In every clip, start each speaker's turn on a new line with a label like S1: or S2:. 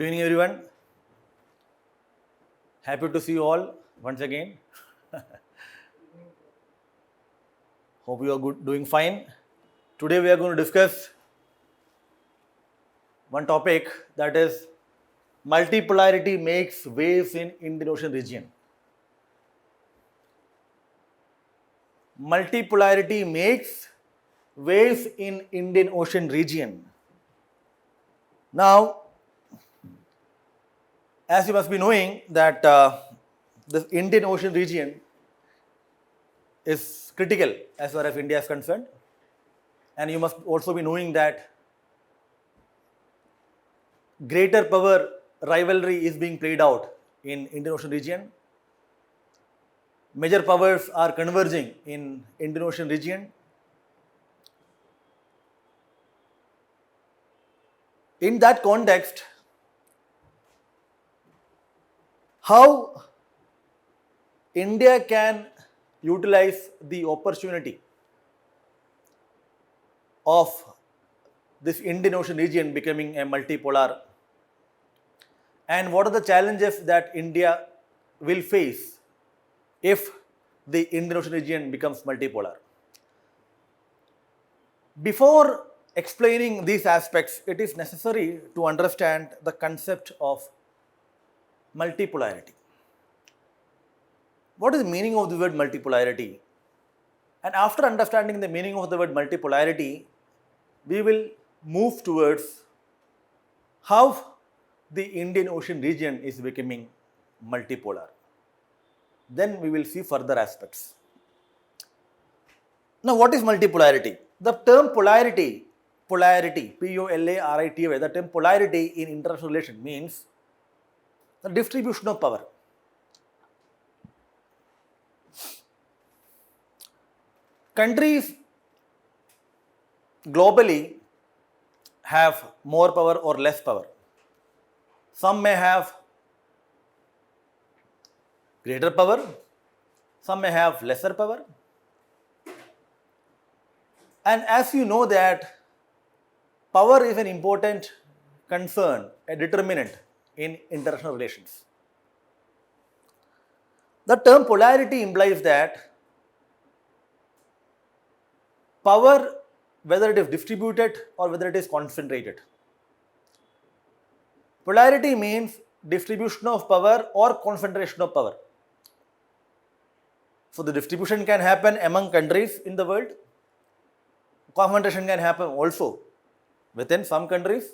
S1: Good evening, everyone. Happy to see you all once again. Hope you are doing fine. Today we are going to discuss one topic, that is multipolarity makes waves in Indian Ocean region. Multipolarity makes waves in Indian Ocean region. Now, as you must be knowing that the Indian Ocean region is critical as far as India is concerned, and you must also be knowing that greater power rivalry is being played out in Indian Ocean region. Major powers are converging in Indian Ocean region. In that context, how India can utilize the opportunity of this Indian Ocean region becoming a multipolar, and what are the challenges that India will face if the Indian Ocean region becomes multipolar. Before explaining these aspects, it is necessary to understand the concept of multipolarity. What is the meaning of the word multipolarity? And after understanding the meaning of the word multipolarity, we will move towards how the Indian Ocean region is becoming multipolar. Then we will see further aspects. Now, what is multipolarity? The term polarity, P-O-L-A-R-I-T-Y, the term polarity in international relation means the distribution of power. Countries globally have more power or less power. Some may have greater power, some may have lesser power. And as you know that power is an important concern, a determinant in international relations. The term polarity implies that power, whether it is distributed or whether it is concentrated. Polarity means distribution of power or concentration of power. So the distribution can happen among countries in the world. Concentration can happen also within some countries,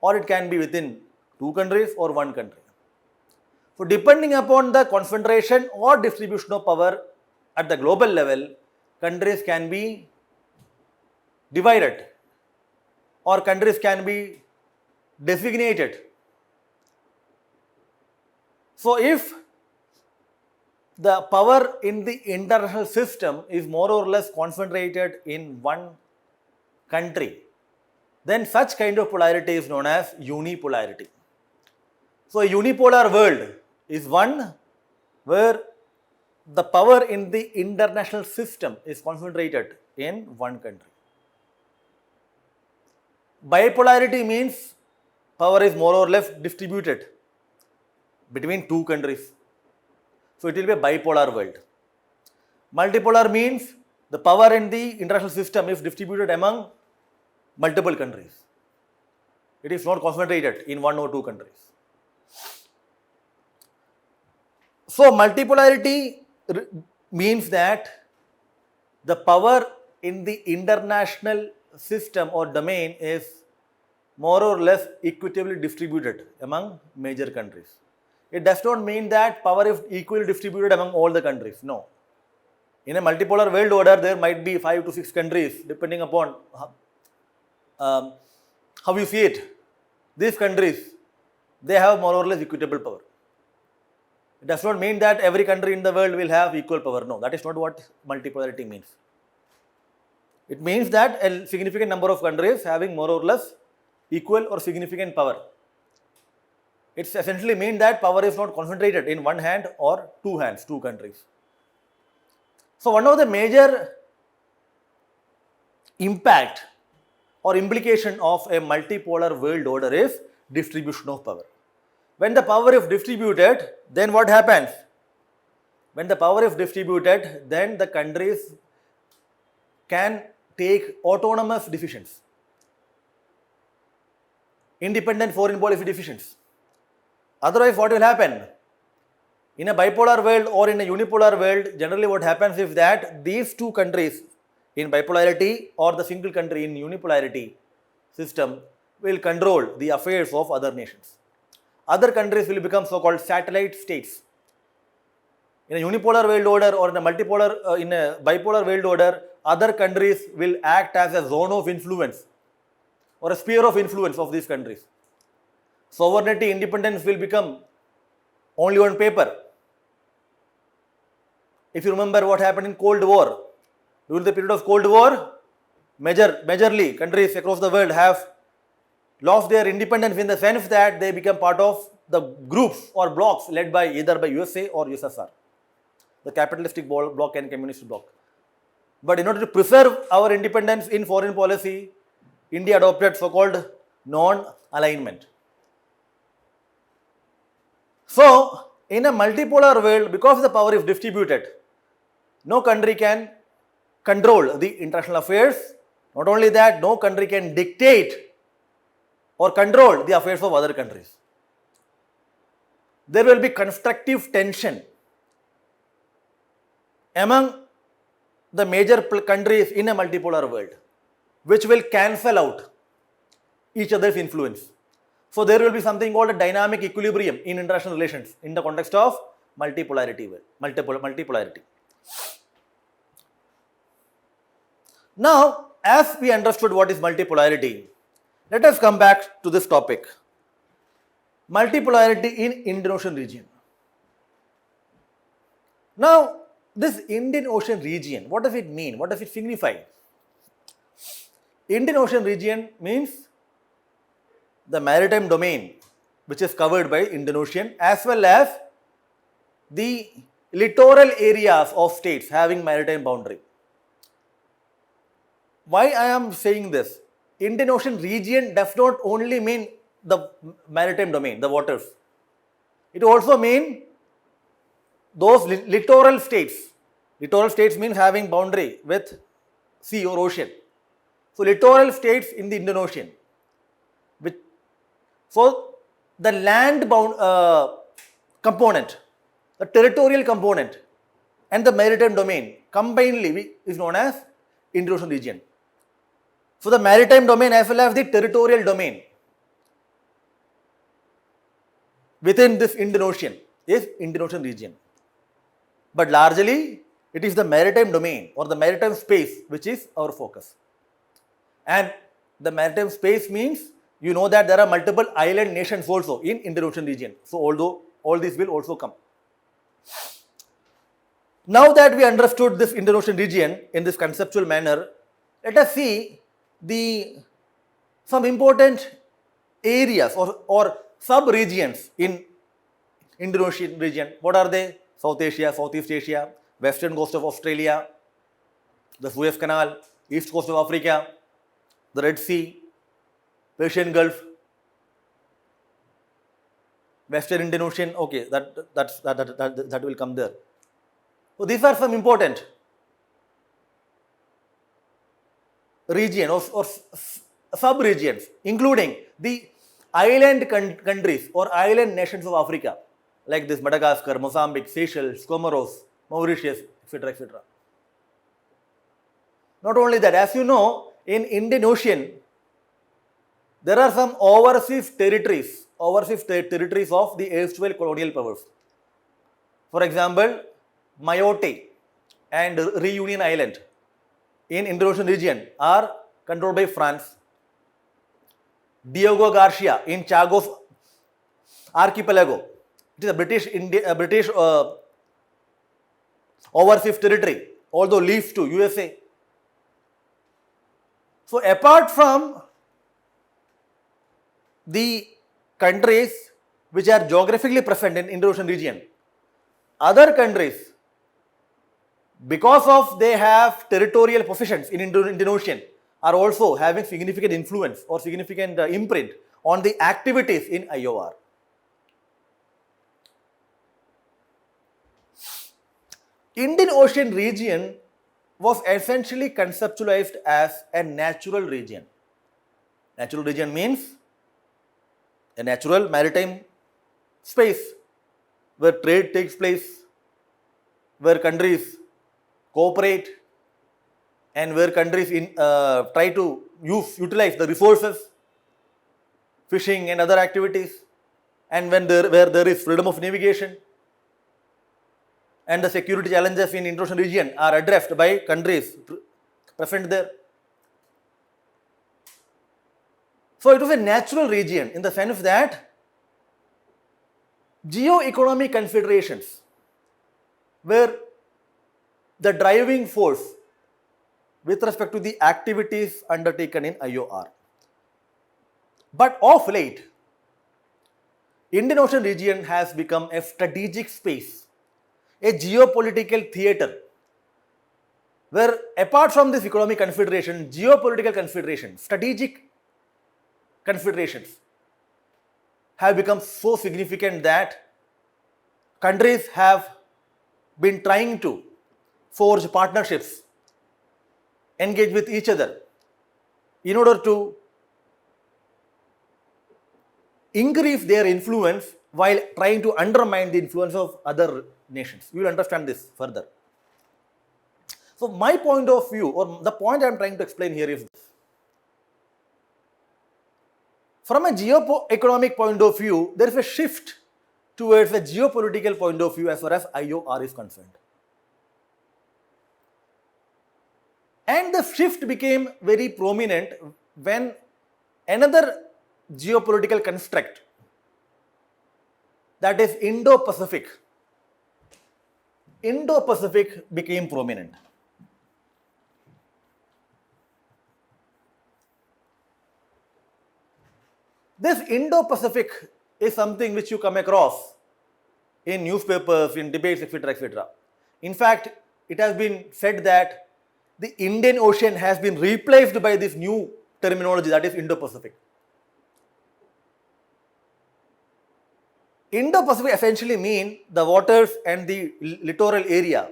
S1: or it can be within two countries or one country. So depending upon the concentration or distribution of power at the global level, countries can be divided or countries can be designated. So if the power in the international system is more or less concentrated in one country, then such kind of polarity is known as unipolarity. So a unipolar world is one where the power in the international system is concentrated in one country. Bipolarity means power is more or less distributed between two countries. So it will be a bipolar world. Multipolar means the power in the international system is distributed among multiple countries. It is not concentrated in one or two countries. So multipolarity means that the power in the international system or domain is more or less equitably distributed among major countries. It does not mean that power is equally distributed among all the countries. No. In a multipolar world order, there might be 5 to 6 countries depending upon how you see it. These countries, they have more or less equitable power. It does not mean that every country in the world will have equal power. No, that is not what multipolarity means. It means that a significant number of countries having more or less equal or significant power. It essentially means that power is not concentrated in one hand or two hands, two countries. So one of the major impact or implication of a multipolar world order is distribution of power. When the power is distributed, then what happens? When the power is distributed, then the countries can take autonomous decisions, independent foreign policy decisions. Otherwise, what will happen? In a bipolar world or in a unipolar world, generally what happens is that these two countries in bipolarity or the single country in unipolarity system will control the affairs of other nations. Other countries will become so-called satellite states. In a unipolar world order or in a multipolar, in a bipolar world order, other countries will act as a zone of influence or a sphere of influence of these countries. Sovereignty, independence will become only on paper. If you remember what happened in Cold War, during the period of Cold War, majorly countries across the world have lost their independence in the sense that they become part of the groups or blocks led by either by USA or USSR, the capitalistic bloc and communist bloc. But in order to preserve our independence in foreign policy, India adopted so-called non-alignment. So, in a multipolar world, because the power is distributed, no country can control the international affairs. Not only that, no country can dictate or control the affairs of other countries. There will be constructive tension among the major countries in a multipolar world, which will cancel out each other's influence. So there will be something called a dynamic equilibrium in international relations in the context of multipolarity. Now, as we understood what is multipolarity, let us come back to this topic. Multipolarity in Indian Ocean region. Now, this Indian Ocean region, what does it mean? What does it signify? Indian Ocean region means the maritime domain which is covered by Indian Ocean as well as the littoral areas of states having maritime boundary. Why I am saying this? Indian Ocean region does not only mean the maritime domain, the waters. It also means those littoral states. Littoral states means having boundary with sea or ocean. So littoral states in the Indian Ocean. So the land bound component, the territorial component and the maritime domain combinedly is known as Indian Ocean region. So the maritime domain as well as the territorial domain within this Indian Ocean is Indian Ocean region. But largely it is the maritime domain or the maritime space which is our focus. And the maritime space means you know that there are multiple island nations also in Indian Ocean region. So although all these will also come. Now that we understood this Indian Ocean region in this conceptual manner, let us see some important areas or sub-regions in Indian Ocean region. What are they? South Asia, Southeast Asia, western coast of Australia, the Suez Canal, east coast of Africa, the Red Sea, Persian Gulf, Western Indian Ocean. Okay, that will come there. So these are some important region or sub-regions, including the island countries or island nations of Africa, like this Madagascar, Mozambique, Seychelles, Comoros, Mauritius, etc., etc. Not only that, as you know, in Indian Ocean, there are some overseas territories of the erstwhile colonial powers. For example, Mayotte and Reunion Island in Indian Ocean region are controlled by France. Diego Garcia in Chagos Archipelago, it is a British overseas territory, although leaves to USA. So apart from the countries which are geographically present in Indian Ocean region, other countries, because of they have territorial positions in Indian Ocean, are also having significant influence or significant imprint on the activities in IOR. Indian Ocean region was essentially conceptualized as a natural region. Natural region means a natural maritime space where trade takes place, where countries cooperate, and where countries try to utilize the resources, fishing and other activities, and where there is freedom of navigation, and the security challenges in Indo-Ocean region are addressed by countries present there. So it was a natural region in the sense that geoeconomic considerations were the driving force with respect to the activities undertaken in IOR. But of late, Indian Ocean region has become a strategic space, a geopolitical theater, where apart from this economic consideration, geopolitical considerations, strategic considerations have become so significant that countries have been trying to forge partnerships, engage with each other in order to increase their influence while trying to undermine the influence of other nations. You will understand this further. So my point of view, or the point I am trying to explain here is this. From a geoeconomic point of view, there is a shift towards a geopolitical point of view as far as IOR is concerned. And the shift became very prominent when another geopolitical construct, that is Indo-Pacific, became prominent. This Indo-Pacific is something which you come across in newspapers, in debates, etc., etc. In fact, it has been said that the Indian Ocean has been replaced by this new terminology, that is Indo-Pacific. Indo-Pacific essentially mean the waters and the littoral area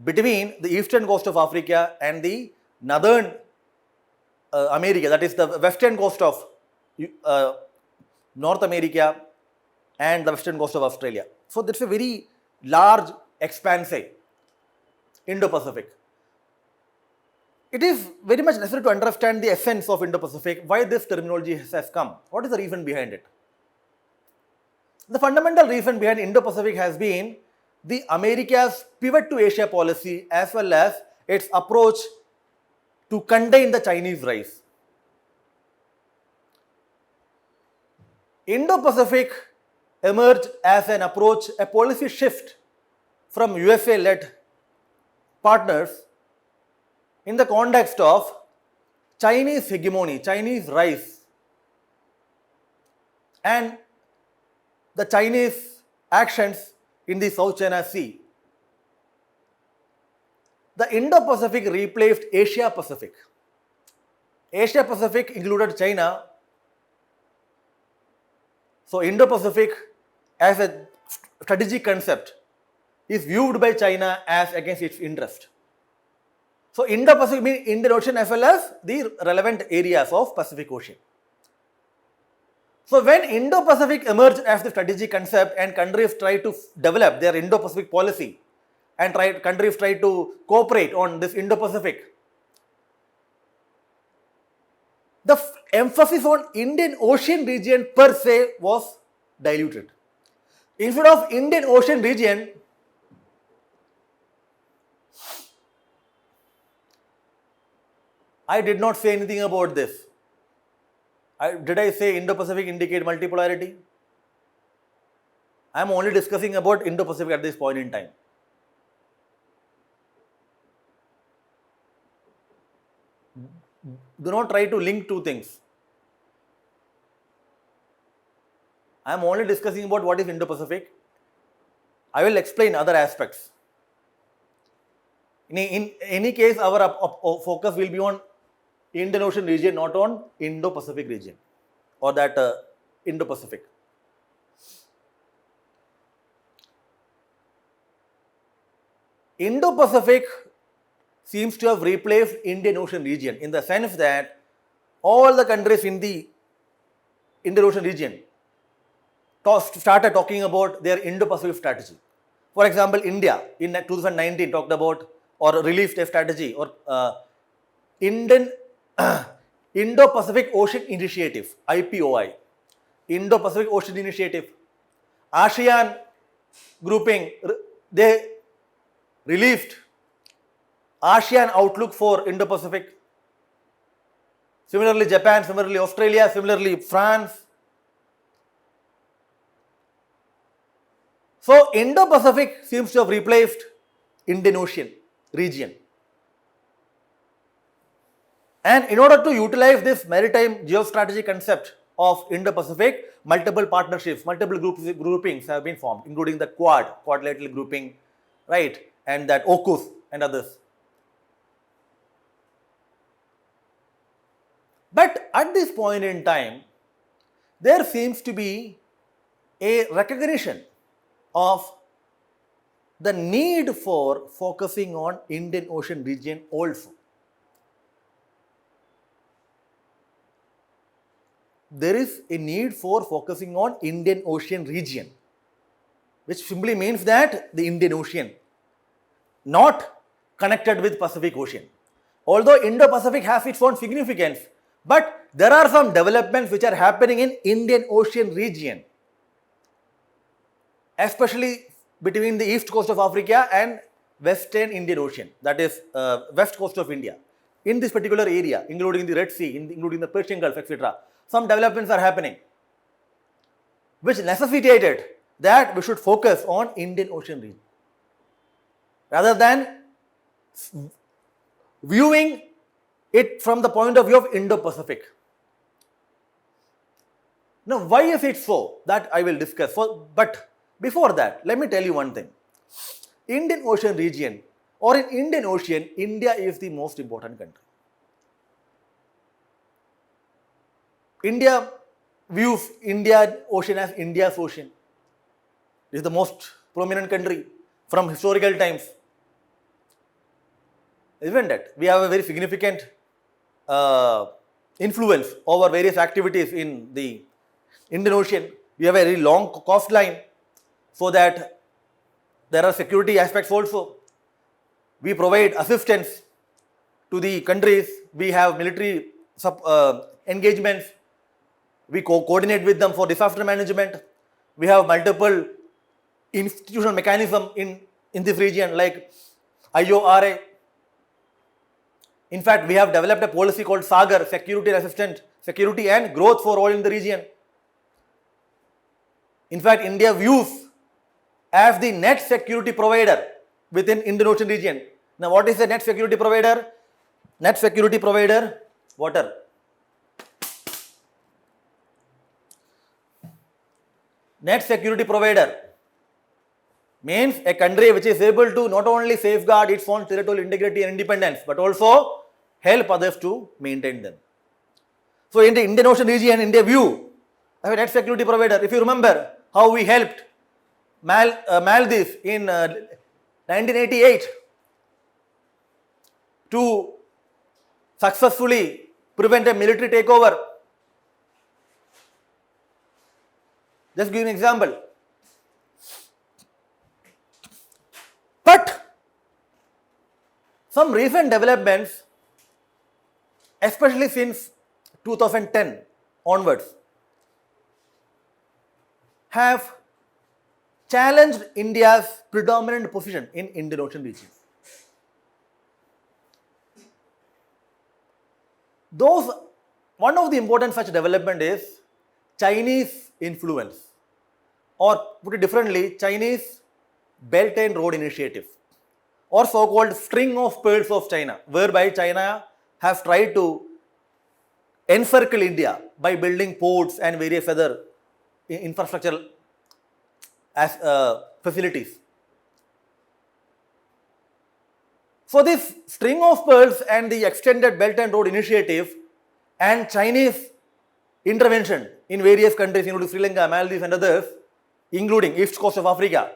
S1: between the eastern coast of Africa and the northern America, that is the western coast of North America and the western coast of Australia. So that's a very large expanse, Indo-Pacific. It is very much necessary to understand the essence of Indo-Pacific, why this terminology has come. What is the reason behind it? The fundamental reason behind Indo-Pacific has been the America's pivot to Asia policy as well as its approach to contain the Chinese rise. Indo-Pacific emerged as an approach, a policy shift from USA-led partners in the context of Chinese hegemony, Chinese rise, and the Chinese actions in the South China Sea. The Indo-Pacific replaced Asia-Pacific. Asia-Pacific included China. So Indo-Pacific as a strategic concept is viewed by China as against its interest. So Indo-Pacific means Indian Ocean as well as the relevant areas of Pacific Ocean. So when Indo-Pacific emerged as the strategic concept and countries tried to develop their Indo-Pacific policy and countries tried to cooperate on this Indo-Pacific, the emphasis on Indian Ocean region per se was diluted. Instead of Indian Ocean region, I did not say anything about this. Did I say Indo-Pacific indicate multipolarity? I am only discussing about Indo-Pacific at this point in time. Do not try to link two things. I am only discussing about what is Indo-Pacific. I will explain other aspects. In any case, our focus will be on Indian Ocean region, not on Indo-Pacific region or that Indo-Pacific. Indo-Pacific seems to have replaced Indian Ocean region in the sense that all the countries in the Indian Ocean region started talking about their Indo-Pacific strategy. For example, India in 2019 talked about or released a strategy or Indian Indo-Pacific Ocean Initiative, IPOI, Indo-Pacific Ocean Initiative. ASEAN grouping, they released ASEAN Outlook for Indo-Pacific. Similarly, Japan, similarly, Australia, similarly, France. So, Indo-Pacific seems to have replaced Indian Ocean region. And in order to utilize this maritime geostrategy concept of Indo-Pacific, multiple partnerships, multiple groupings have been formed, including the quadrilateral grouping, right, and that AUKUS and others. But at this point in time, there seems to be a recognition of the need for focusing on Indian Ocean region also. There is a need for focusing on Indian Ocean region, which simply means that the Indian Ocean, not connected with Pacific Ocean. Although Indo-Pacific has its own significance, but there are some developments which are happening in Indian Ocean region, especially between the east coast of Africa and western Indian Ocean, that is west coast of India. In this particular area, including the Red Sea, including the Persian Gulf, etc., some developments are happening, which necessitated that we should focus on Indian Ocean region rather than viewing it from the point of view of Indo-Pacific. Now, why is it so? That I will discuss. But before that, let me tell you one thing. Indian Ocean region, or in Indian Ocean, India is the most important country. India views Indian Ocean as India's ocean. It is the most prominent country from historical times. Isn't it? We have a very significant influence over various activities in the Indian Ocean. We have a very long coastline, so that there are security aspects also. We provide assistance to the countries. We have military engagements. We coordinate with them for disaster management. We have multiple institutional mechanisms in this region like IORA. In fact, we have developed a policy called SAGAR, Security and Growth for All in the region. In fact, India views as the net security provider within Indian Ocean region. Now, what is a net security provider? Net security provider, water. Net security provider means a country which is able to not only safeguard its own territorial integrity and independence, but also help others to maintain them. So, in the Indian Ocean region, India view as a net security provider. If you remember how we helped Maldives in 1988 to successfully prevent a military takeover. Just give an example. But some recent developments, especially since 2010 onwards, have challenged India's predominant position in Indian Ocean region. One of the important such development is Chinese influence, or put it differently, Chinese Belt and Road Initiative, or so-called string of pearls of China, whereby China has tried to encircle India by building ports and various other infrastructure as facilities. So, this string of pearls and the extended Belt and Road Initiative and Chinese intervention in various countries, including Sri Lanka, Maldives and others, including east coast of Africa,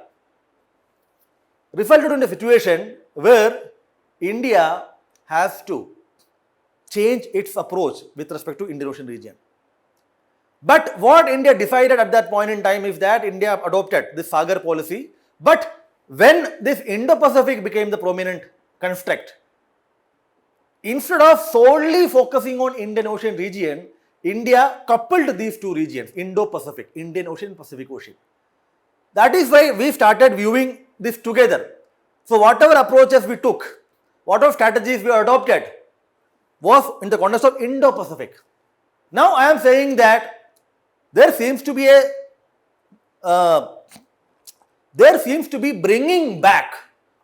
S1: resulted in a situation where India has to change its approach with respect to Indian Ocean region. But what India decided at that point in time is that India adopted this Sagar policy. But when this Indo-Pacific became the prominent construct, instead of solely focusing on Indian Ocean region, India coupled these two regions, Indo-Pacific, Indian Ocean, Pacific Ocean. That is why we started viewing this together. So whatever approaches we took, whatever strategies we adopted was in the context of Indo-Pacific. Now I am saying that there seems to be bringing back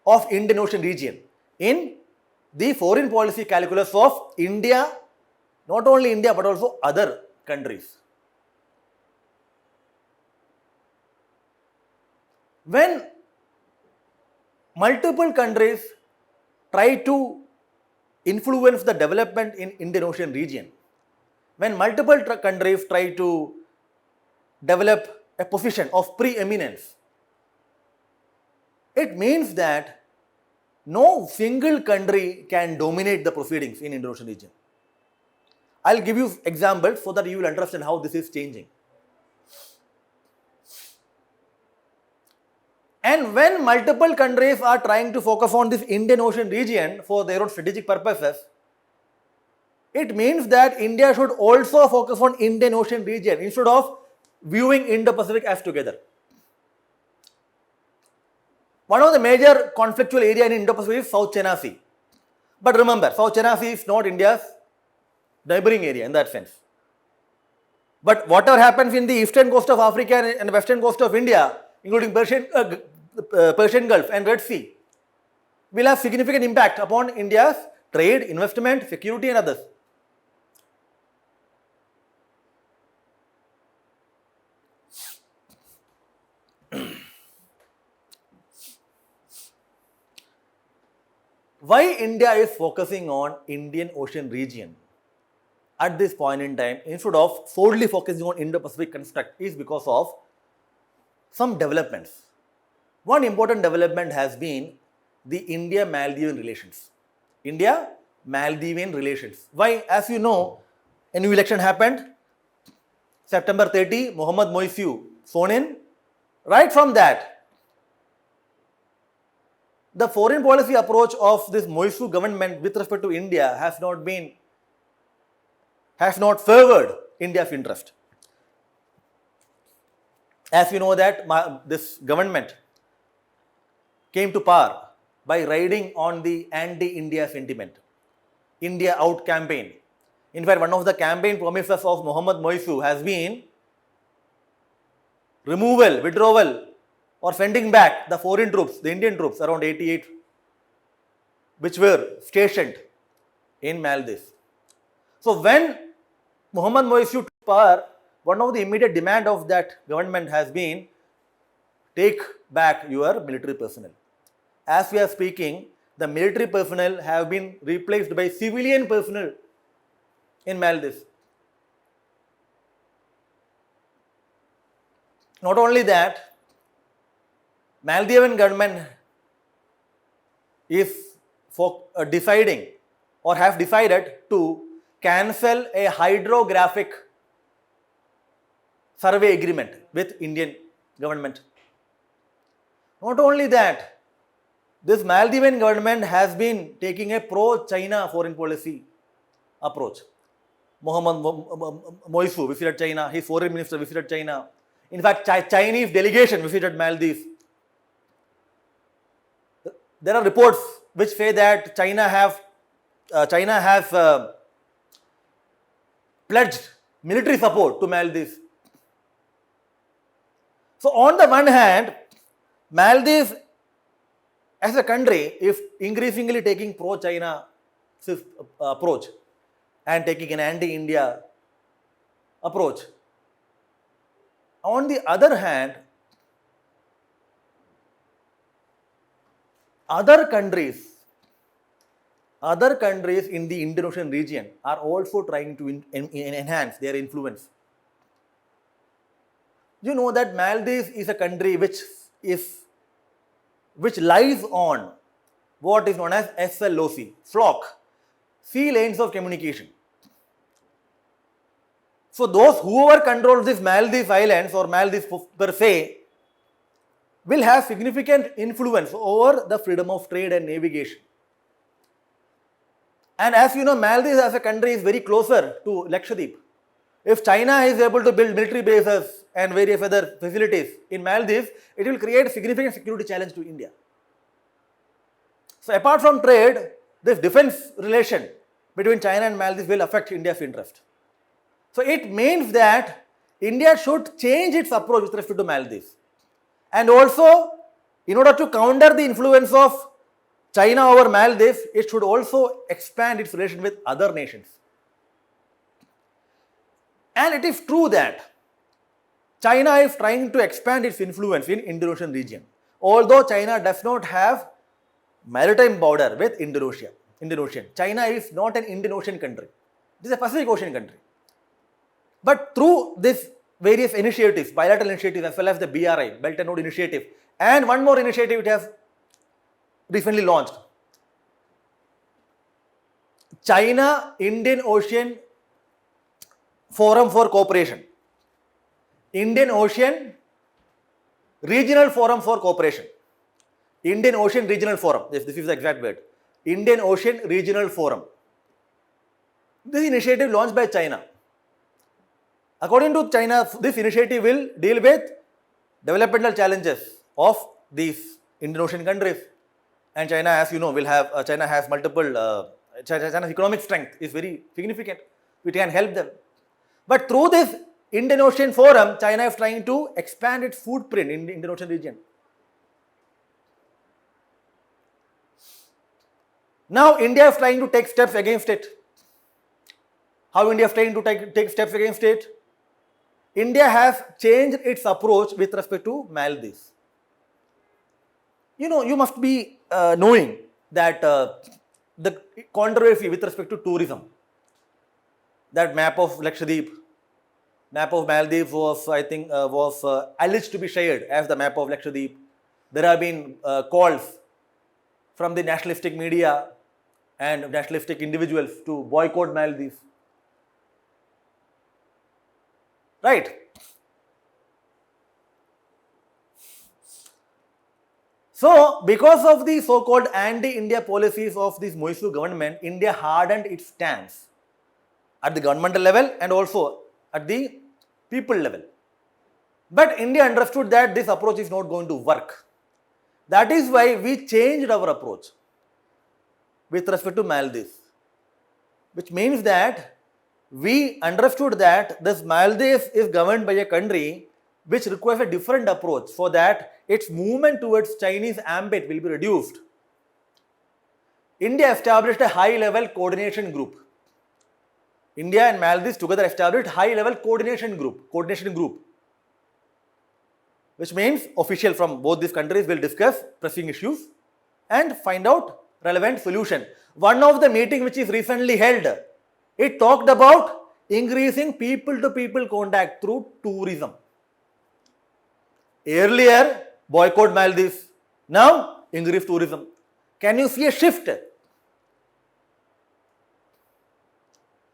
S1: of Indian Ocean region in the foreign policy calculus of India, not only India but also other countries. When multiple countries try to influence the development in Indian Ocean region, when multiple countries try to develop a position of preeminence, it means that no single country can dominate the proceedings in Indian Ocean region. I'll give you examples so that you will understand how this is changing. And when multiple countries are trying to focus on this Indian Ocean region for their own strategic purposes, it means that India should also focus on Indian Ocean region instead of viewing Indo-Pacific as together. One of the major conflictual area in Indo-Pacific is South China Sea. But remember, South China Sea is not India's neighboring area in that sense. But whatever happens in the eastern coast of Africa and western coast of India, including Persian Gulf and Red Sea, will have significant impact upon India's trade, investment, security and others. Why India is focusing on Indian Ocean region at this point in time instead of solely focusing on Indo-Pacific construct is because of some developments. One important development has been the India-Maldivian relations. India-Maldivian relations. Why? As you know, a new election happened. September 30, Mohammad Moisiu sworn in. Right from that, the foreign policy approach of this Moisiu government with respect to India has not favored India's interest. As you know that this government came to power by riding on the anti-India sentiment, India out campaign. In fact, one of the campaign promises of Mohammad Moisiu has been removal, withdrawal or sending back the foreign troops, the Indian troops around 88 which were stationed in Maldives. So when Mohammad Moisiu took power, one of the immediate demand of that government has been take back your military personnel. As we are speaking, the military personnel have been replaced by civilian personnel in Maldives. Not only that, Maldivian government is deciding or have decided to cancel a hydrographic survey agreement with Indian government. Not only that, this Maldivian government has been taking a pro-China foreign policy approach. Mohammad Moisiu visited China, his foreign minister visited China. In fact, Chinese delegation visited Maldives. There are reports which say that China has pledged military support to Maldives. So on the one hand, Maldives as a country is increasingly taking pro-China approach and taking an anti-India approach. On the other hand, other countries in the Indian Ocean region are also trying to enhance their influence. You know that Maldives is a country which is which lies on what is known as SLOC, flock, sea lanes of communication. So those whoever controls these Maldives Islands or Maldives per se will have significant influence over the freedom of trade and navigation. And as you know, Maldives as a country is very closer to Lakshadweep. If China is able to build military bases and various other facilities in Maldives, it will create a significant security challenge to India. So apart from trade, this defense relation between China and Maldives will affect India's interest. So it means that India should change its approach with respect to Maldives. And also, in order to counter the influence of China over Maldives, it should also expand its relation with other nations. And it is true that China is trying to expand its influence in Indo-Ocean region. Although China does not have maritime border with Indonesia. China is not an Indian Ocean country. It is a Pacific Ocean country. But through this various initiatives, bilateral initiatives as well as the BRI, Belt and Road Initiative, and one more initiative it has recently launched, China Indian Ocean Forum for Cooperation, Indian Ocean Regional Forum for Cooperation, Indian Ocean Regional Forum, this is the exact word, Indian Ocean Regional Forum. This initiative launched by China. According to China, this initiative will deal with developmental challenges of these Indian Ocean countries. And China, as you know, will have, China has multiple, China's economic strength is very significant. We can help them. But through this Indian Ocean Forum, China is trying to expand its footprint in the Indian Ocean region. Now, India is trying to take steps against it. How India is trying to take steps against it? India has changed its approach with respect to Maldives. You know, you must be knowing that the controversy with respect to tourism, that map of Lakshadweep, map of Maldives was, I think, was alleged to be shared as the map of Lakshadweep. There have been calls from the nationalistic media and nationalistic individuals to boycott Maldives. Right? So, because of the so-called anti-India policies of this Moisu government, India hardened its stance at the governmental level and also at the people level. But India understood that this approach is not going to work. That is why we changed our approach with respect to Maldives, which means that we understood that this Maldives is governed by a country which requires a different approach so that its movement towards Chinese ambit will be reduced. India established a high-level coordination group. India and Maldives together established high-level coordination group, which means officials from both these countries will discuss pressing issues and find out relevant solution. One of the meetings which is recently held, it talked about increasing people-to-people contact through tourism. Earlier, boycott Maldives. Now, increase tourism. Can you see a shift?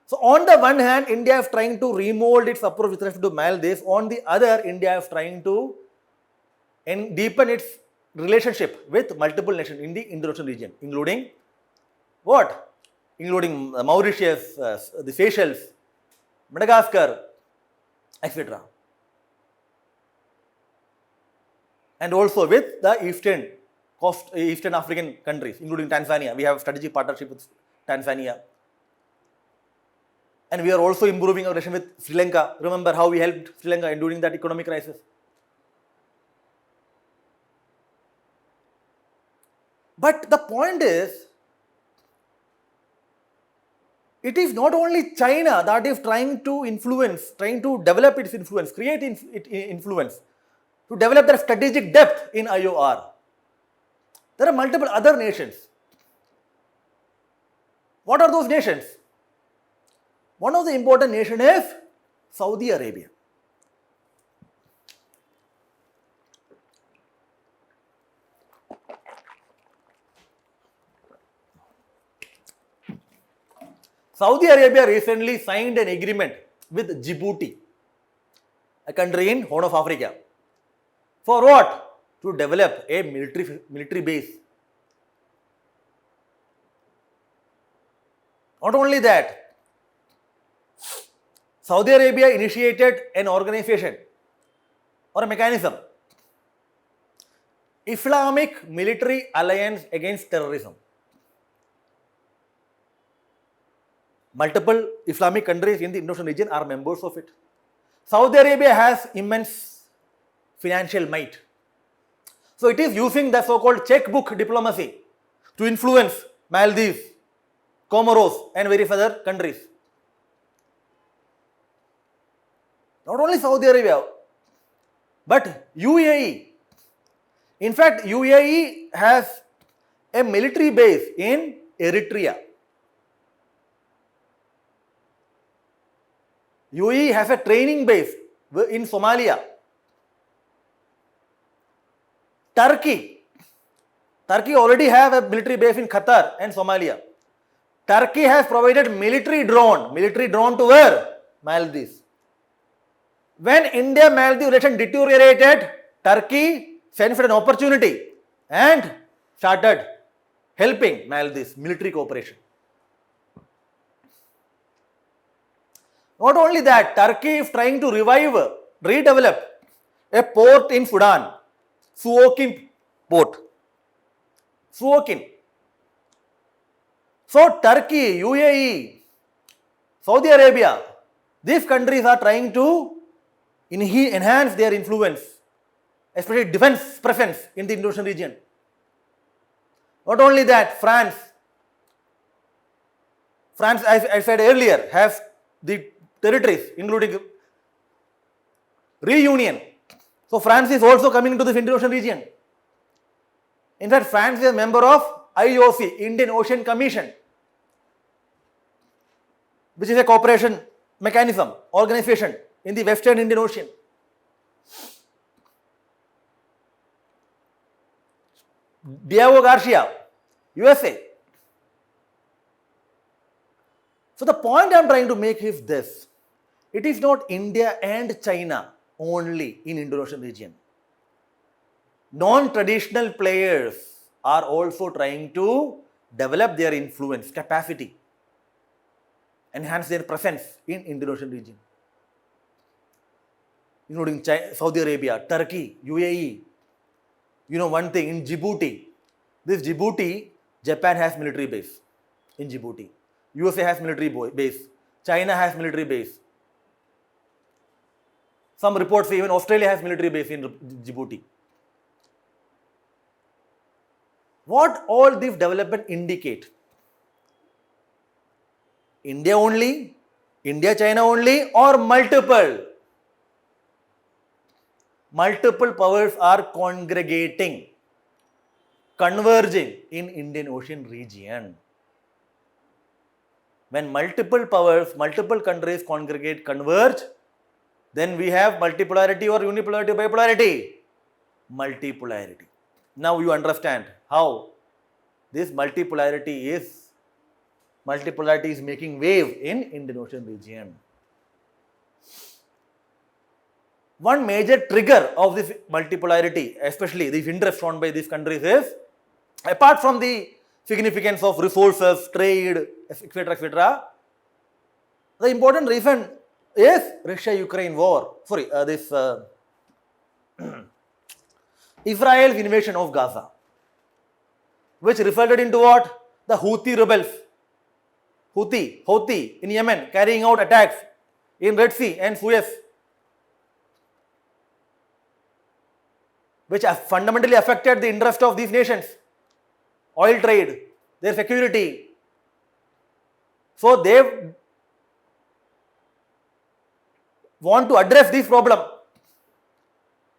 S1: So, on the one hand, India is trying to remold its approach with respect to Maldives. On the other, India is trying to deepen its relationship with multiple nations in the Indo-Ocean region, including what? Including Mauritius, the Seychelles, Madagascar, etc. And also with the Eastern African countries, including Tanzania. We have strategic partnership with Tanzania. And we are also improving our relation with Sri Lanka. Remember how we helped Sri Lanka during that economic crisis. But the point is, it is not only China that is trying to influence, trying to develop its influence, create influence, to develop their strategic depth in IOR. There are multiple other nations. What are those nations? One of the important nations is Saudi Arabia. Saudi Arabia recently signed an agreement with Djibouti, a country in Horn of Africa. For what? To develop a military base. Not only that, Saudi Arabia initiated an organization or a mechanism, Islamic Military Alliance Against Terrorism. Multiple Islamic countries in the Indo-Pacific region are members of it. Saudi Arabia has immense financial might. So it is using the so-called checkbook diplomacy to influence Maldives, Comoros and various other countries. Not only Saudi Arabia, but UAE. In fact, UAE has a military base in Eritrea. UAE has a training base in Somalia. Turkey already have a military base in Qatar and Somalia. Turkey has provided military drone to where? Maldives. When India-Maldives relation deteriorated, Turkey sensed an opportunity and started helping Maldives military cooperation. Not only that, Turkey is trying to redevelop a port in Sudan, Suwokin port. Suwokin. So Turkey, UAE, Saudi Arabia, these countries are trying to enhance their influence, especially defense presence in the Indo-Pacific region. Not only that, France, as I said earlier, has the territories including reunion. So France is also coming into this Indo-Pacific region. In fact, France is a member of IOC, Indian Ocean Commission, which is a cooperation mechanism, organization in the Western Indian Ocean. Diego Garcia, USA. So the point I am trying to make is this. It is not India and China only in Indo-Pacific region. Non-traditional players are also trying to develop their influence, capacity, enhance their presence in Indo-Pacific region, including China, Saudi Arabia, Turkey, UAE. You know one thing, in Djibouti, Japan has military base in Djibouti. USA has military base. China has military base. Some reports say even Australia has military base in Djibouti. What all these development indicate? India only, India, China only, or multiple? Multiple powers are congregating, converging in Indian Ocean region. When multiple powers, multiple countries congregate, converge, then we have multipolarity or unipolarity or bipolarity? Multipolarity. Now you understand how this multipolarity is making wave in Indian Ocean region. One major trigger of this multipolarity, especially this interest shown by these countries, is apart from the significance of resources, trade, etc., the important reason is Russia-Ukraine war. Israel's invasion of Gaza, which resulted into what? The Houthi rebels, Houthi in Yemen, carrying out attacks in Red Sea and Suez, which fundamentally affected the interest of these nations, oil trade, their security. So they want to address this problem.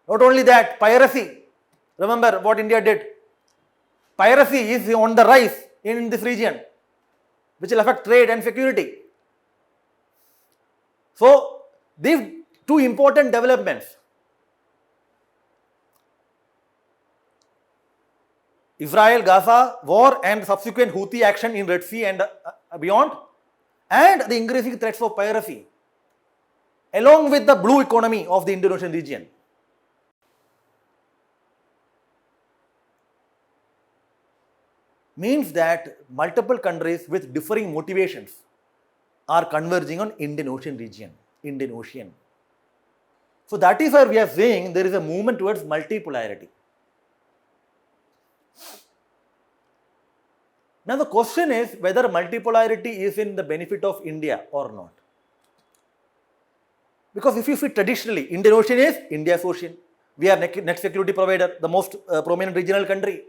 S1: Not only that, piracy. Remember what India did. Piracy is on the rise in this region, which will affect trade and security. So these two important developments, Israel-Gaza war and subsequent Houthi action in Red Sea and beyond, and the increasing threats of piracy, along with the blue economy of the Indian Ocean region, means that multiple countries with differing motivations are converging on Indian Ocean region, Indian Ocean. So that is why we are saying there is a movement towards multipolarity. Now the question is whether multipolarity is in the benefit of India or not. Because if you see traditionally, Indian Ocean is India's ocean. We are net security provider, the most prominent regional country.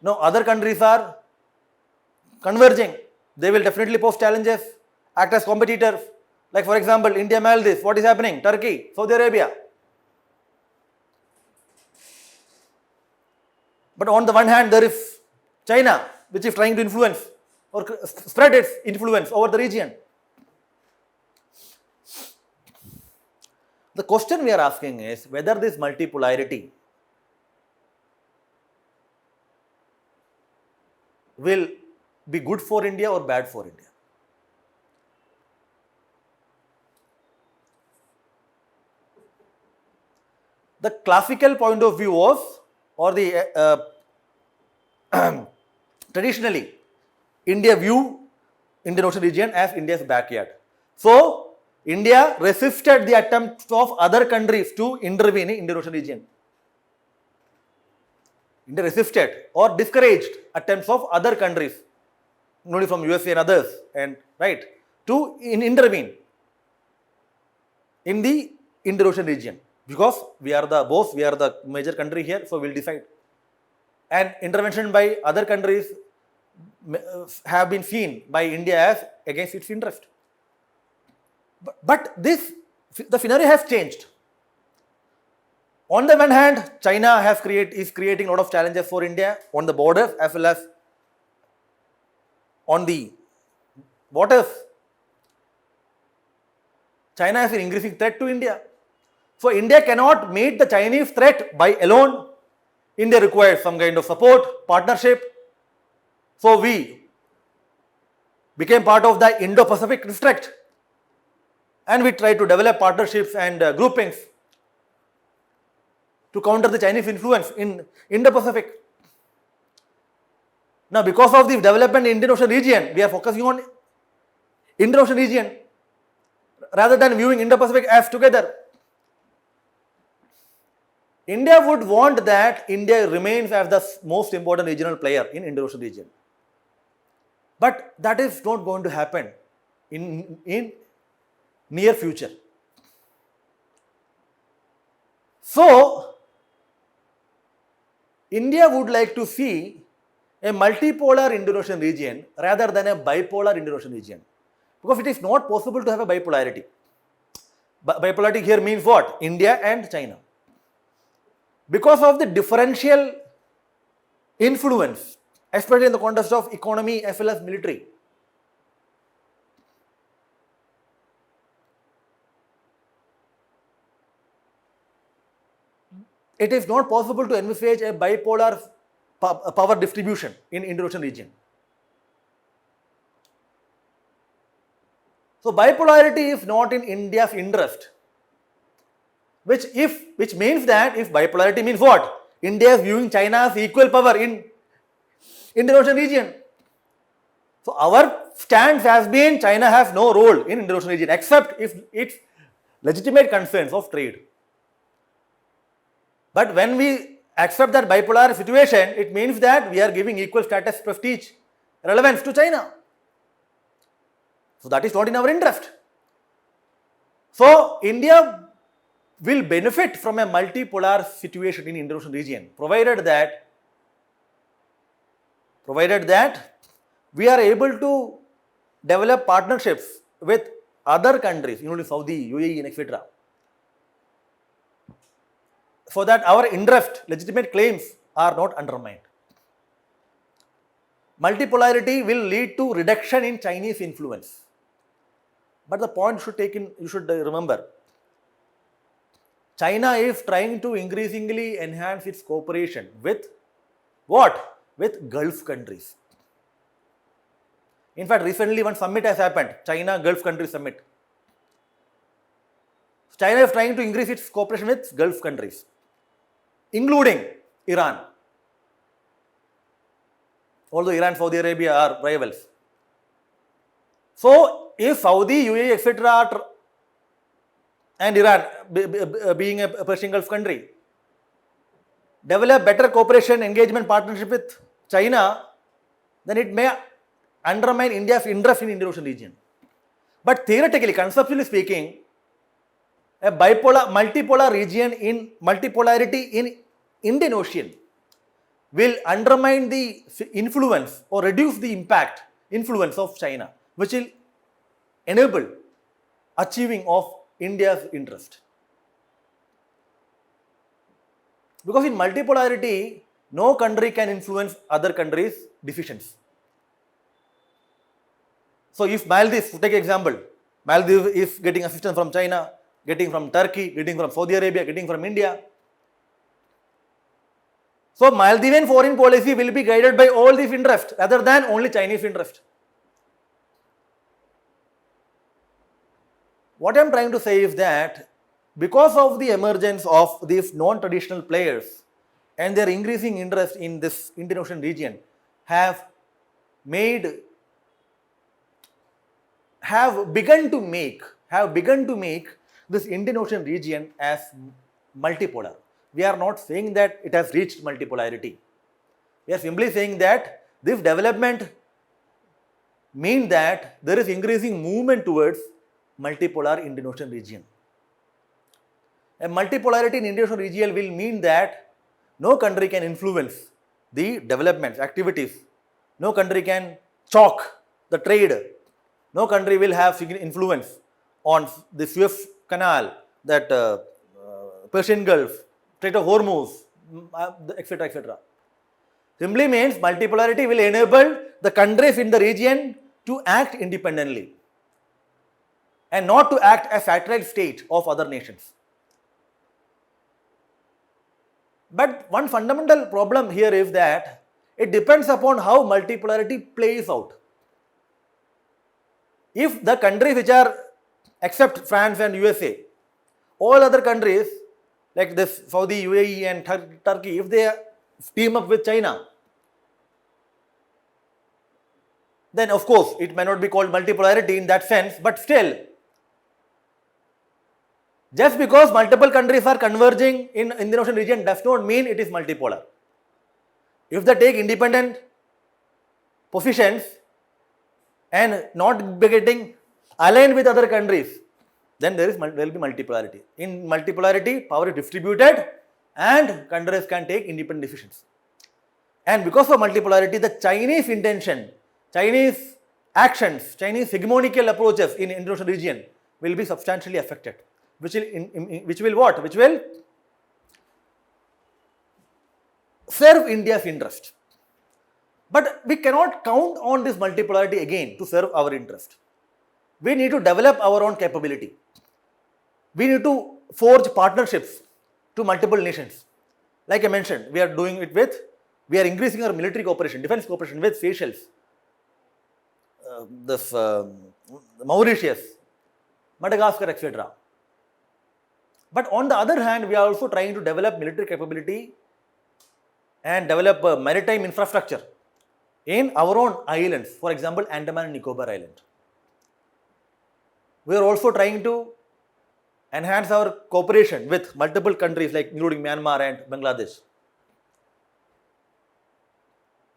S1: Now other countries are converging. They will definitely pose challenges, act as competitors. Like for example, India-Maldives, what is happening? Turkey, Saudi Arabia. But on the one hand, there is China, which is trying to influence or spread its influence over the region. The question we are asking is whether this multipolarity will be good for India or bad for India. The classical point of view was, or the traditionally, India view Indian Ocean region as India's backyard. So, India resisted the attempts of other countries to intervene in Indian Ocean region. India resisted or discouraged attempts of other countries, only from USA and others, and right, to intervene in the Indian Ocean region, because we are the boss, we are the major country here, so we'll decide. And intervention by other countries have been seen by India as against its interest. But the scenario has changed. On the one hand, China is creating a lot of challenges for India on the borders as well as on the waters. China is an increasing threat to India. So India cannot meet the Chinese threat by alone. India requires some kind of support, partnership. So we became part of the Indo-Pacific district, and we tried to develop partnerships and groupings to counter the Chinese influence in Indo-Pacific. Now, because of the development in Indian Ocean region, we are focusing on Indian Ocean region rather than viewing Indo-Pacific as together. India would want that India remains as the most important regional player in Indian Ocean region. But that is not going to happen in near future. So, India would like to see a multipolar Indian Ocean region rather than a bipolar Indian Ocean region, because it is not possible to have a bipolarity. Bipolarity here means what? India and China. Because of the differential influence, especially in the context of economy as well as military. It is not possible to envisage a bipolar power distribution in Indian Ocean region. So bipolarity is not in India's interest, which means that if bipolarity means what? India is viewing China as equal power in Indian Ocean region. So our stance has been China has no role in Indian Ocean region except if it's legitimate concerns of trade. But when we accept that bipolar situation, it means that we are giving equal status, prestige, relevance to China. So that is not in our interest. So India will benefit from a multipolar situation in Indian Ocean region, provided that we are able to develop partnerships with other countries, including Saudi, UAE, and etc., so that our interest, legitimate claims are not undermined. Multipolarity will lead to reduction in Chinese influence. But the point you should remember, China is trying to increasingly enhance its cooperation with what? With Gulf countries. In fact, recently one summit has happened, China Gulf Countries Summit. China is trying to increase its cooperation with Gulf countries, including Iran. Although Iran and Saudi Arabia are rivals. So, if Saudi, UAE, etc. and Iran, being a Persian Gulf country, develop better cooperation, engagement, partnership with China, then it may undermine India's interest in Indo-Ocean region. But theoretically, conceptually speaking, a multipolar region in multipolarity in Indian Ocean will undermine the influence or reduce the influence of China, which will enable achieving of India's interest. Because in multipolarity, no country can influence other countries' decisions. So if Maldives, to take example, Maldives is getting assistance from China, getting from Turkey, getting from Saudi Arabia, getting from India. So Maldivian foreign policy will be guided by all these interests rather than only Chinese interest. What I am trying to say is that because of the emergence of these non-traditional players and their increasing interest in this Indian Ocean region have begun to make this Indian Ocean region as multipolar. We are not saying that it has reached multipolarity. We are simply saying that this development means that there is increasing movement towards multipolar Indian Ocean region. A multipolarity in Indian Ocean region will mean that no country can influence the development activities. No country can choke the trade. No country will have influence on the Suez Canal, that Persian Gulf, Strait of Hormuz, etc. etc. Simply means multipolarity will enable the countries in the region to act independently and not to act as satellite state of other nations. But one fundamental problem here is that it depends upon how multipolarity plays out. If the countries which are, except France and USA, all other countries like this Saudi, UAE and Turkey, if they team up with China, then of course it may not be called multipolarity in that sense, but still, just because multiple countries are converging in Indian Ocean region does not mean it is multipolar. If they take independent positions and not getting aligned with other countries, then there will be multipolarity. In multipolarity, power is distributed and countries can take independent decisions. And because of multipolarity, the Chinese intention, Chinese actions, Chinese hegemonical approaches in Indian Ocean region will be substantially affected. Which will what? Which will serve India's interest. But we cannot count on this multipolarity again to serve our interest. We need to develop our own capability. We need to forge partnerships to multiple nations. Like I mentioned, we are increasing our military cooperation, defense cooperation with Seychelles, Mauritius, Madagascar, etc. But on the other hand, we are also trying to develop military capability and develop maritime infrastructure in our own islands, for example, Andaman and Nicobar Island. We are also trying to enhance our cooperation with multiple countries like including Myanmar and Bangladesh.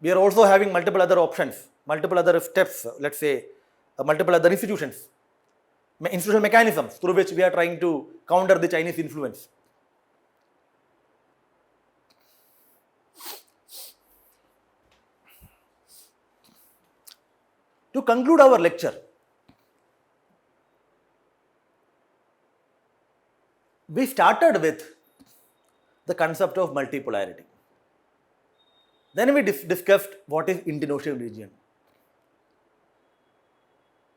S1: We are also having multiple other options, multiple other steps, let's say, multiple other institutional mechanisms through which we are trying to counter the Chinese influence. To conclude our lecture, we started with the concept of multipolarity. Then we discussed what is Indian Ocean region.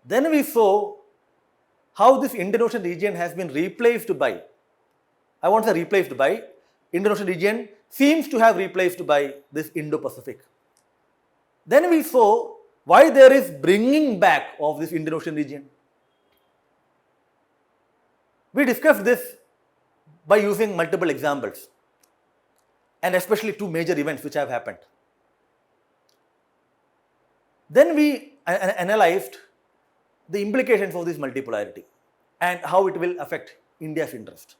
S1: Then we saw how this Indian Ocean region has been replaced by, Indian Ocean region seems to have replaced by this Indo-Pacific. Then we saw why there is bringing back of this Indian Ocean region? We discussed this by using multiple examples and especially two major events which have happened. Then we analyzed the implications of this multipolarity and how it will affect India's interest.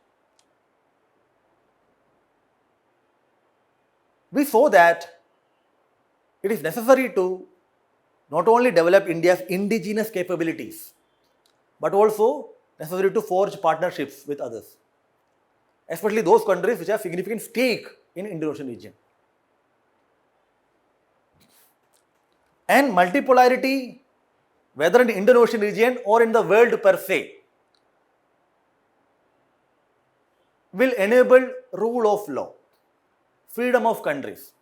S1: We saw that it is necessary to not only develop India's indigenous capabilities, but also necessary to forge partnerships with others, especially those countries which have significant stake in Indian Ocean region. And multipolarity, whether in the Indian Ocean region or in the world per se, will enable rule of law, freedom of countries.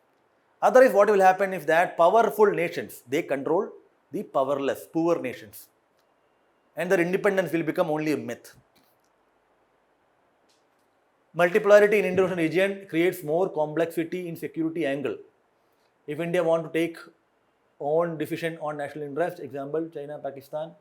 S1: Otherwise, what will happen is that powerful nations, they control the powerless, poor nations, and their independence will become only a myth. Multipolarity in Indian Ocean region creates more complexity in security angle. If India want to take own decision on national interest, example China, Pakistan,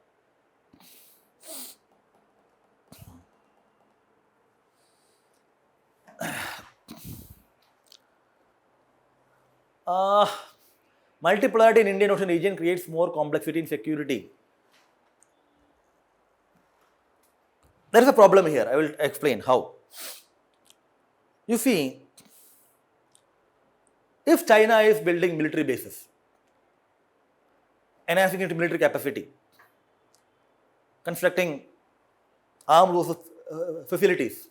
S1: multipolarity in Indian Ocean region creates more complexity in security. There is a problem here. I will explain how. You see, if China is building military bases, enhancing its military capacity, constructing armed forces facilities,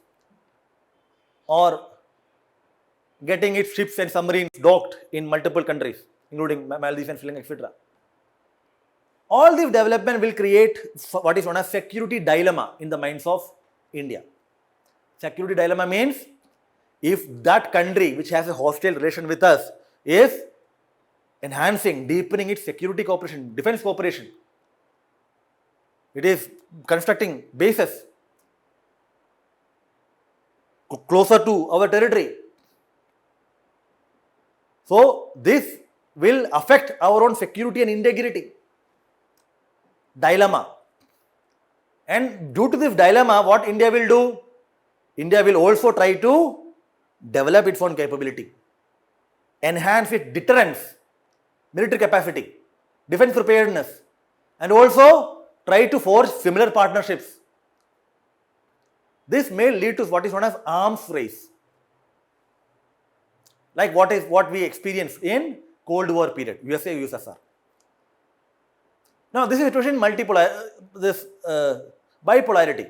S1: or getting its ships and submarines docked in multiple countries, including Maldives and Sri Lanka, etc. All these development will create what is known as security dilemma in the minds of India. Security dilemma means if that country which has a hostile relation with us is enhancing, deepening its security cooperation, defense cooperation, it is constructing bases closer to our territory. So this will affect our own security and integrity. Dilemma. And due to this dilemma, what India will do? India will also try to develop its own capability, enhance its deterrence, military capacity, defense preparedness, and also try to forge similar partnerships. This may lead to what is known as arms race, like what we experienced in Cold War period, USA, USSR. Now, this is a situation in bipolarity.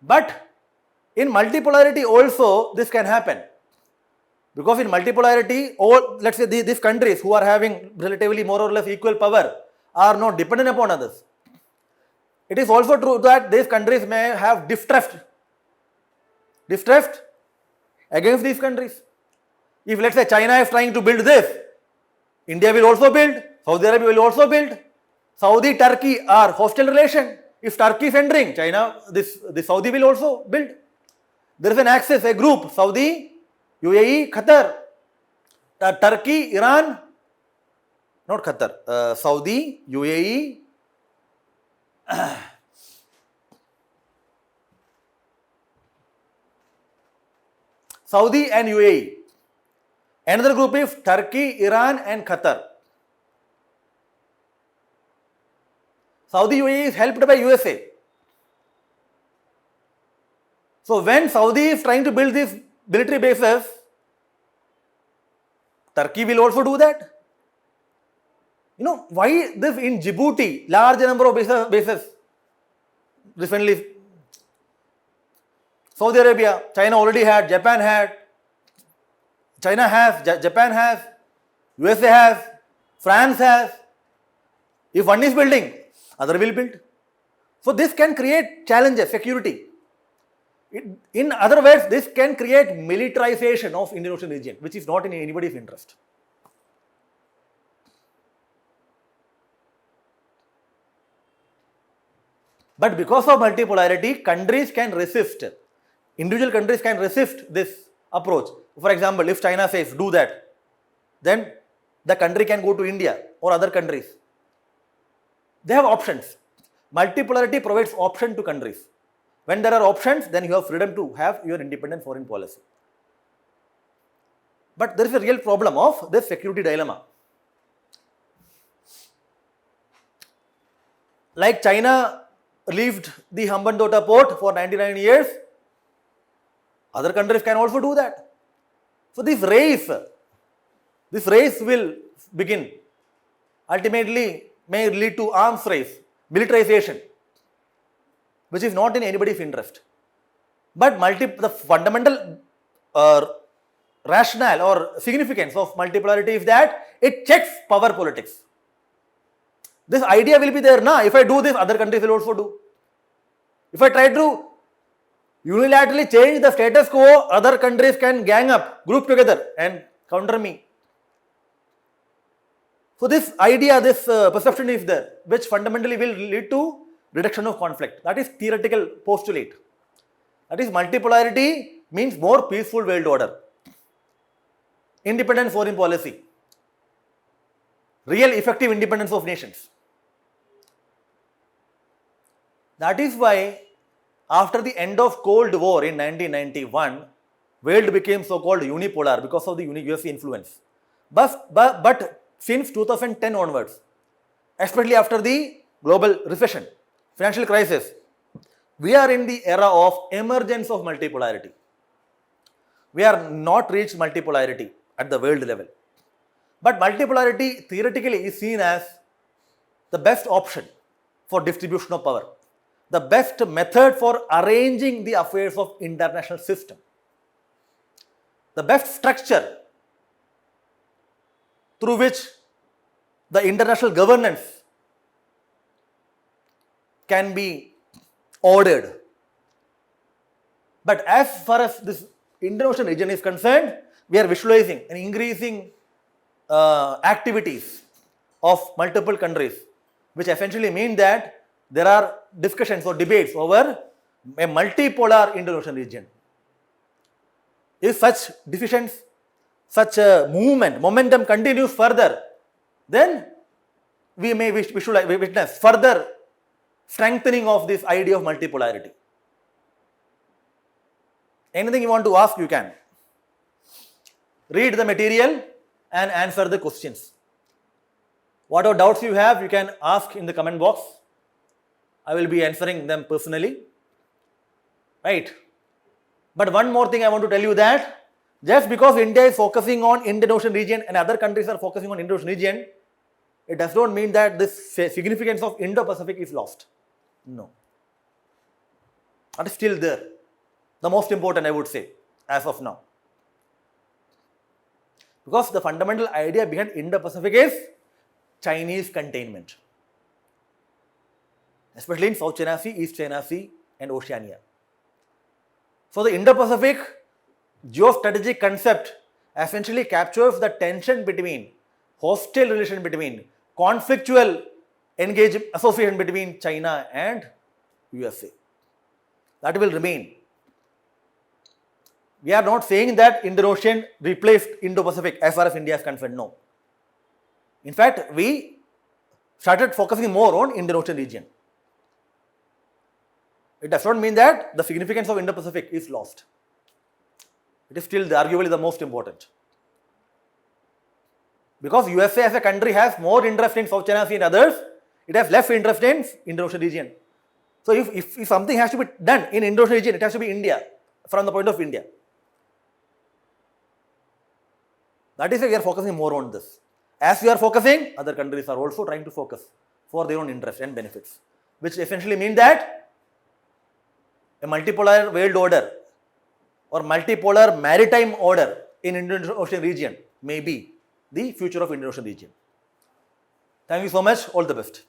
S1: But in multipolarity also this can happen, because in multipolarity, all, let's say these countries who are having relatively more or less equal power are not dependent upon others. It is also true that these countries may have distrust against these countries. If let's say China is trying to build this, India will also build, Saudi Arabia will also build. Saudi, Turkey are hostile relation. If Turkey is entering, China, this Saudi will also build. There is an axis, a group, Saudi, UAE, Qatar, Turkey, Iran, not Qatar, Saudi, UAE, Saudi and UAE. Another group is Turkey, Iran and Qatar. Saudi UAE is helped by USA. So when Saudi is trying to build these military bases, Turkey will also do that. You know, why this in Djibouti, large number of bases recently, Saudi Arabia, China already had, Japan had, China has, Japan has, USA has, France has. If one is building, other will build. So this can create challenges, security. In other words, this can create militarization of Indian Ocean region, which is not in anybody's interest. But because of multipolarity, countries can resist. Individual countries can resist this approach. For example, if China says do that, then the country can go to India or other countries. They have options. Multipolarity provides option to countries. When there are options, then you have freedom to have your independent foreign policy. But there is a real problem of this security dilemma. Like China left the Hambantota port for 99 years, other countries can also do that. So this race will begin. Ultimately, may lead to arms race, militarization, which is not in anybody's interest. But the fundamental rationale or significance of multipolarity is that it checks power politics. This idea will be there now. If I do this, other countries will also do. If I try to unilaterally change the status quo, other countries can gang up, group together and counter me. So this idea, this perception is there, which fundamentally will lead to reduction of conflict. That is theoretical postulate. That is, multipolarity means more peaceful world order, independent foreign policy, real effective independence of nations. That is why after the end of Cold War in 1991, world became so-called unipolar because of the US influence. But since 2010 onwards, especially after the global recession, financial crisis, we are in the era of emergence of multipolarity. We are not reached multipolarity at the world level. But multipolarity theoretically is seen as the best option for distribution of power, the best method for arranging the affairs of international system, the best structure through which the international governance can be ordered. But as far as this Indo-Ocean region is concerned, we are visualizing an increasing activities of multiple countries, which essentially mean that there are discussions or debates over a multipolar Indo-Ocean region. If such decisions, such momentum continues further, then we may witness further strengthening of this idea of multipolarity. Anything you want to ask, you can. Read the material and answer the questions. Whatever doubts you have, you can ask in the comment box. I will be answering them personally. Right? But one more thing I want to tell you, that just because India is focusing on Indian-Ocean region and other countries are focusing on Indian-Ocean region, it does not mean that this significance of Indo-Pacific is lost. No. That is still there. The most important, I would say, as of now. Because the fundamental idea behind Indo-Pacific is Chinese containment, especially in South China Sea, East China Sea and Oceania. So the Indo-Pacific geostrategic concept essentially captures the tension between, hostile relation between, conflictual engagement, association between China and USA. That will remain. We are not saying that Indo-Ocean replaced Indo-Pacific as far as India is concerned, no. In fact, we started focusing more on Indo-Ocean region. It does not mean that the significance of Indo-Pacific is lost. It is still arguably the most important. Because USA as a country has more interest in South China Sea and others, it has less interest in Indo-Ocean region. So if something has to be done in Indo-Ocean region, it has to be India, from the point of India. That is why we are focusing more on this. As we are focusing, other countries are also trying to focus for their own interest and benefits, which essentially mean that a multipolar world order or multipolar maritime order in Indo-Ocean region may be the future of Indo-Ocean region. Thank you so much. All the best.